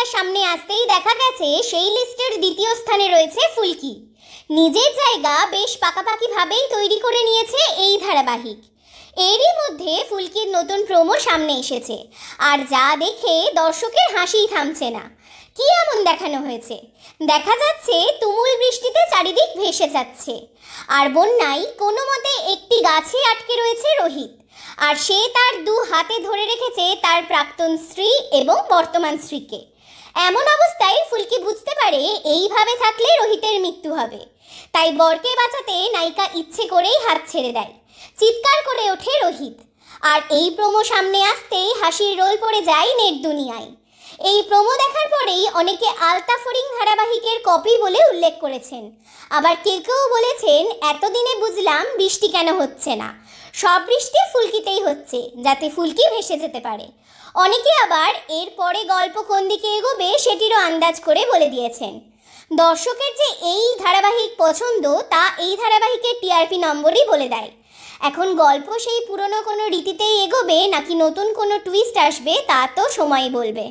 তালিকা সামনে আসতেই দেখা গেছে সেই লিস্টের দ্বিতীয় স্থানে রয়েছে ফুলকি। নিজের জায়গা বেশ পাকাপাকিভাবেই তৈরি করে নিয়েছে এই ধারাবাহিক। এরই মধ্যে ফুলকির নতুন প্রোমো সামনে এসেছে, আর যা দেখে দর্শকের হাসিই থামছে না। কি এমন দেখানো হয়েছে? দেখা যাচ্ছে তুমুল বৃষ্টিতে চারিদিক ভেসে যাচ্ছে, আর বন্যায় কোনো মতে একটি গাছে আটকে রয়েছে রোহিত, আর সে তার দু হাতে ধরে রেখেছে তার প্রাক্তন স্ত্রী এবং বর্তমান স্ত্রীকে। এমন অবস্থায় ফুলকি বুঝতে পারে এইভাবে থাকলে রোহিতের মৃত্যু হবে, তাই বরকে বাঁচাতে নায়িকা ইচ্ছে করেই হাত ছেড়ে দেয়। চিৎকার করে ওঠে রোহিত, আর এই প্রোমো সামনে আসতেই হাসির রোল পড়ে যায় নেট দুনিয়ায়। এই প্রোমো দেখার পরেই অনেকে আলতা ফড়িং ধারাবাহিকের কপি বলে উল্লেখ করেছেন, আবার কেউ কেউ বলেছেন এতদিনে বুঝলাম বৃষ্টি কেন হচ্ছে না, সব বৃষ্টি ফুলকিতেই হচ্ছে যাতে ফুলকি ভেসে যেতে পারে। অনেকে আবার এর পরে গল্প কোন দিকে এগোবে সেটিরও আন্দাজ করে বলে দিয়েছেন। দর্শকের যে এই ধারাবাহিক পছন্দ তা এই ধারাবাহিকের টিআরপি নম্বরই বলে দেয়। এখন গল্প সেই পুরনো কোনো রীতিতেই এগোবে নাকি নতুন কোনো টুইস্ট আসবে তা তো সময়ই বলবে।